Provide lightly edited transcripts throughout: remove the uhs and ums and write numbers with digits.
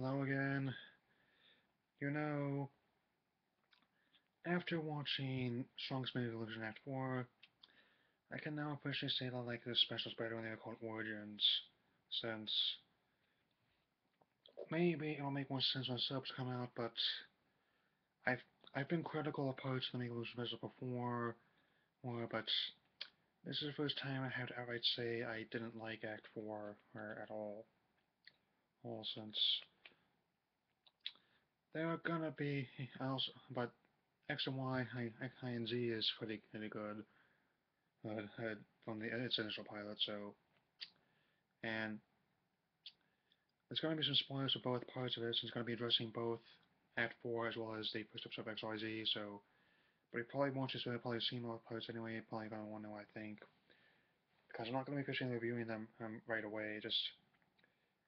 Hello again. You know, after watching Strong's Mega Illusion Act 4, I can now officially say that I like this special better when they are called Origins, since maybe it'll make more sense when subs come out, but I've I've been critical of parts of the Mega Illusion special before, but this is the first time I have to outright say I didn't like Act 4 at all since there are gonna be also, but X and Y, I and Z is pretty good. From its initial pilot. So, and there's going to be some spoilers for both parts of it. Since it's going to be addressing both Act 4 as well as the footsteps of XYZ. So, but it probably won't just really probably seen all parts anyway. You're probably going to want to know, I think, because I'm not going to be officially reviewing them right away. Just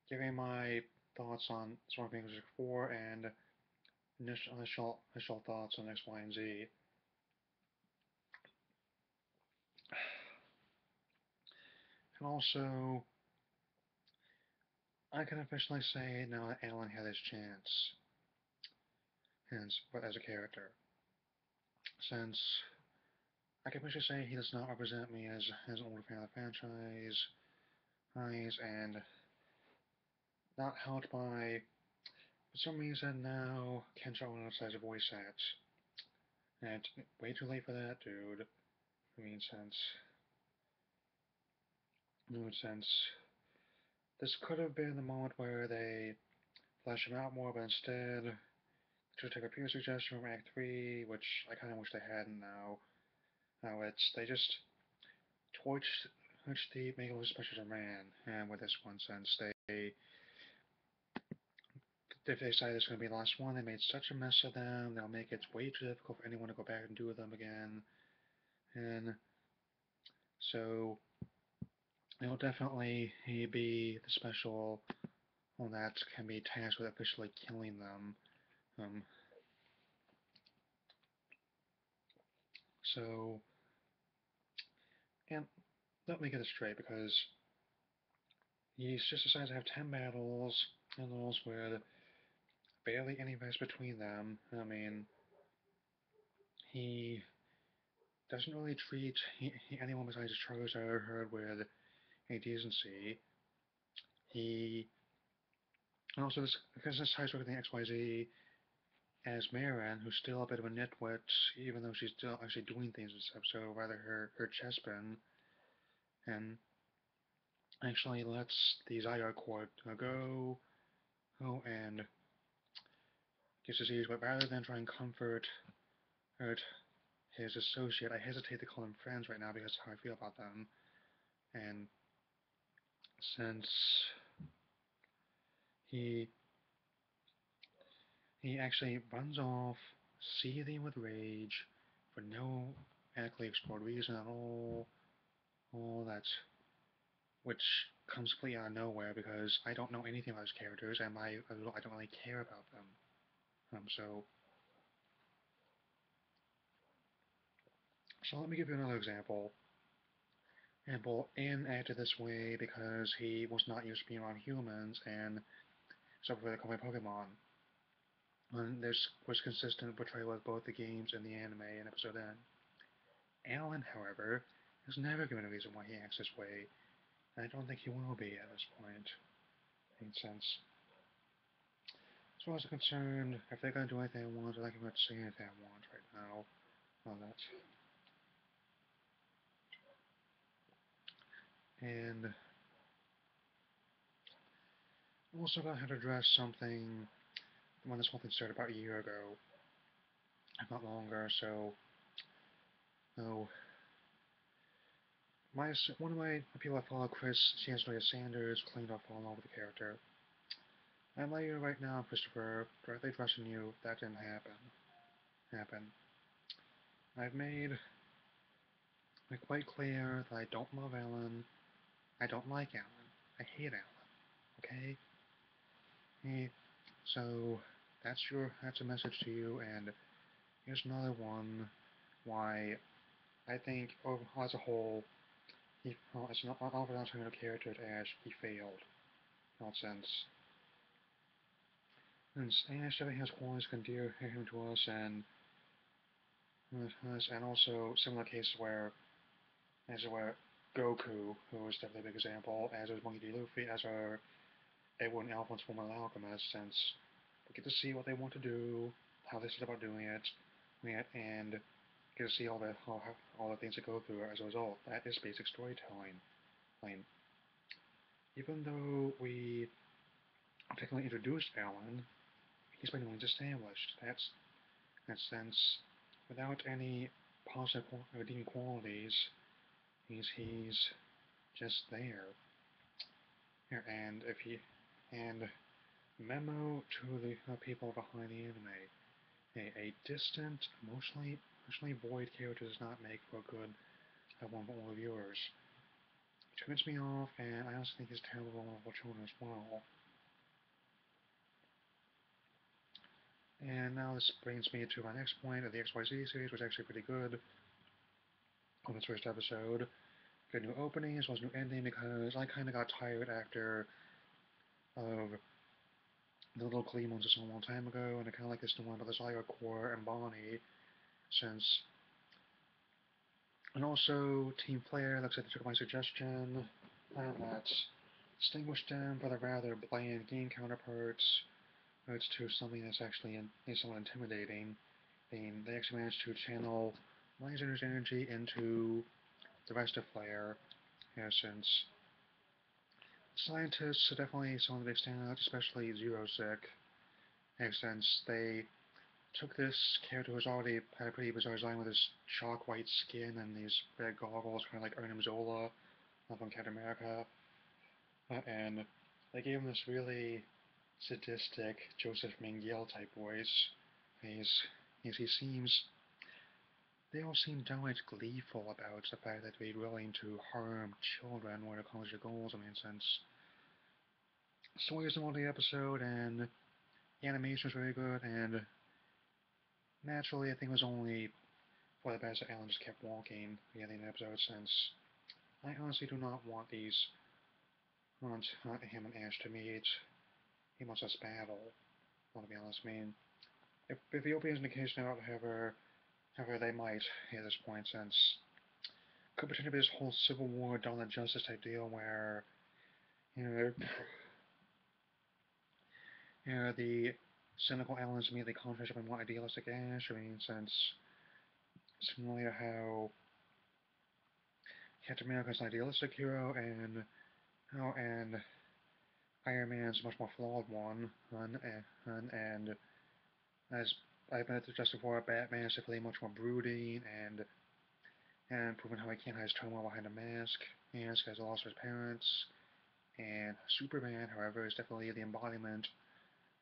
giving my thoughts on Sonic Music 4 and initial thoughts on X, Y, and Z. And also, I can officially say now that Alan had his chance, hence, but as a character, since I can officially say he does not represent me as an older fan of the franchise, and not helped by, for some reason now, Kensho Ono decides a voice act. And it's way too late for that, dude. I mean, since this could have been the moment where they flesh him out more, but instead, just take a pure suggestion from Act 3, which I kind of wish they hadn't now. Now they just torched the Mega Special Man, and with this one, since if they decide it's going to be the last one, they made such a mess of them, they'll make it way too difficult for anyone to go back and do them again. And so it'll definitely be the special one that can be tasked with officially killing them. Um, so, and let me get this straight, because he's just decided to have 10 battles, and those with barely any rest between them. I mean, he doesn't really treat anyone besides his Charizard heard with a decency. He and also because this ties with the XYZ as Marin, who's still a bit of a nitwit, even though she's still actually doing things in this episode, rather her chest spin, and actually lets the Zygarde Court go and gets disease, but rather than try and comfort his associate, I hesitate to call them friends right now because of how I feel about them, and since he he actually runs off, seething with rage, for no adequately explored reason at all that, which comes completely out of nowhere because I don't know anything about his characters and I don't really care about them. So let me give you another example. Ian acted this way because he was not used to being around humans and so for the common Pokemon. And this was consistent portrayal of both the games and the anime in episode N. Alan, however, has never given a reason why he acts this way, and I don't think he will be at this point. In sense. As far as I'm concerned, if they're going to do anything I want, I can say anything I want right now on that. And I'm also going to have to address something when this whole thing started about a year ago, if not longer. So, oh, one of my people I follow, CSAndreas, claimed to fall in love with the character. I'm letting you right now, Christopher, directly addressing you, that didn't happen. I've made it quite clear that I don't love Alan. I don't like Alan. I hate Alan. Okay? So that's a message to you, and here's another one why I think as a whole, it's not all about turning a character to Ash, he failed. Nonsense. Since Ash definitely has qualities that endear him to us, and also similar cases where Goku, who is definitely a big example, as is Monkey D. Luffy, as are Edward and Alphonse from an alchemist, since we get to see what they want to do, how they set about doing it, and get to see all the things that go through as a result. That is basic storytelling. Like, even though we technically introduced Alan, he's been established. That sense, without any positive redeeming qualities, he's just there. And if he and memo to the people behind the anime: a distant, emotionally void character does not make for a good one for all viewers. It turns me off, and I also think he's terrible for children as well. And now this brings me to my next point of the XYZ series, was actually pretty good on its first episode. Good new opening as well as new ending, because I kind of got tired after of the little Cleveland just a long time ago, and I kind of like this new one about the Zyra Core and Bonnie, since. And also, Team Flare looks like they took my suggestion, and that's distinguished them for the rather bland game counterparts. It's to something that's actually somewhat intimidating. They actually managed to channel Lysander's energy into the rest of Flare, since scientists are definitely some of the big standouts, especially Zero Sick, since they took this character who's already had a pretty bizarre design with his chalk white skin and these red goggles, kind of like Ernie Zola from Captain America, and they gave him this really sadistic Joseph Mengele type voice. He's, he seems, they all seem downright gleeful about the fact that they're willing to harm children when it accomplish their goals. I mean, since the story is in the episode and the animation was very good, and naturally I think it was only for the best that Alan just kept walking the ending episode, since I honestly do not want him and Ash to meet. He must just battle. To be honest, I mean, if the opening is an indication about however they might at this point, since it could potentially be this whole Civil War, Dawn of Justice type deal where, you know, the cynical Alan's immediately contrast with more idealistic Ash. I mean, since similarly to how Captain America's an idealistic hero, and Iron Man's a much more flawed one, and as I've been just before, Batman is definitely much more brooding and proving how he can't hide his turmoil behind a mask. Mask has lost his parents, and Superman, however, is definitely the embodiment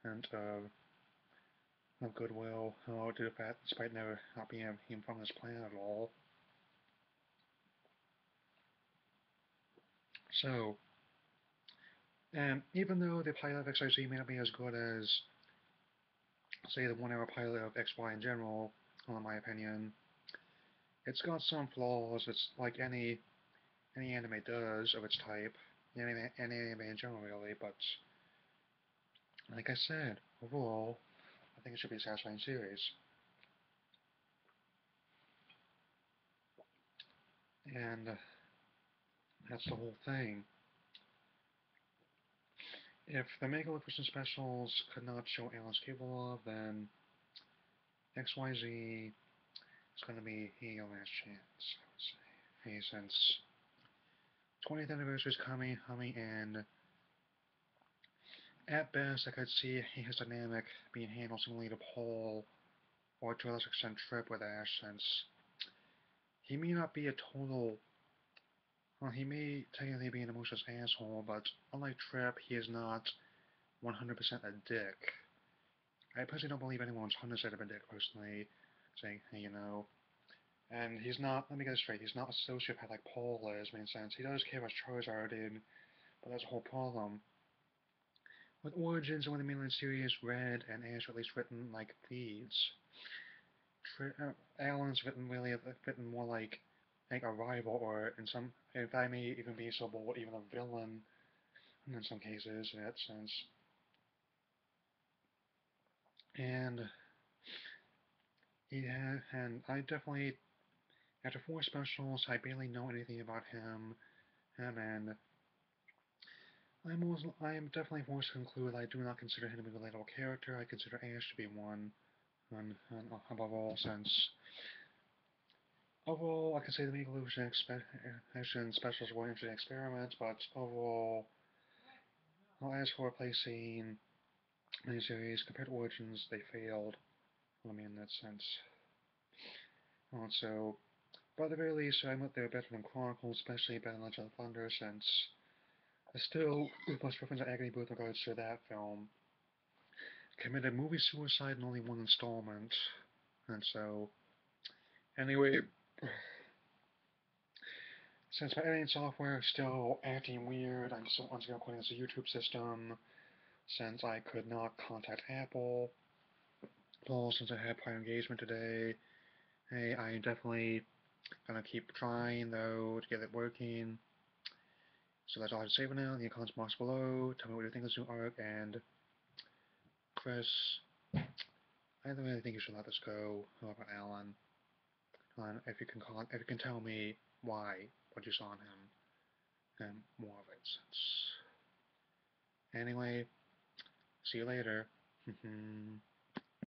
of goodwill, despite never not being him from this planet at all. So, and even though the pilot of XYZ may not be as good as, say, the 1 hour pilot of XY in general, in my opinion, it's got some flaws. It's like any anime does of its type, any anime in general, really. But like I said, overall, I think it should be a satisfying series. And that's the whole thing. If the Mega Electrician specials could not show Alan's capable of, then XYZ is going to be your last chance, I would say. Hey, since 20th anniversary is coming in, at best, I could see his dynamic being handled similarly to Paul, or to a lesser extent Trip with Ash, since he may not be a total. Well, he may technically be an emotionless asshole, but unlike Trip, he is not 100% a dick. I personally don't believe anyone's 100% of a dick, personally, saying, hey, and he's not, let me get this straight, he's not a sociopath like Paul is, in a sense. He does care about Charizard did, but that's a whole problem. With Origins and when the mainland series Red and Ash were at least written like thieves, Alan's written more like a rival, or in some, if I may even be so bold, even a villain in some cases, in that sense. And and I definitely, after 4 specials, I barely know anything about him. And I am definitely forced to conclude I do not consider him to be a relatable character. I consider Ash to be one, and above all, since overall I can say the Mega Evolution specials were interesting experiments, but overall, as for replacing miniseries compared to Origins, they failed. I mean, in that sense. Also, but at the very least, I admit they were better than Chronicles, especially better than Legend of Thunder, since I still, with most reference to Agony Booth in regards to that film, committed movie suicide in only one installment. And so, anyway, since my editing software is still acting weird, I'm still once again recording this YouTube system, since I could not contact Apple. Well, since I had prior engagement today, hey, I am definitely gonna keep trying though to get it working. So that's all I have to say for now. In the comments box below, tell me what you think of this new arc, and Chris, I don't really think you should let this go. How about Alan? If you can tell me why, what you saw in him, and more of it. Since anyway, see you later.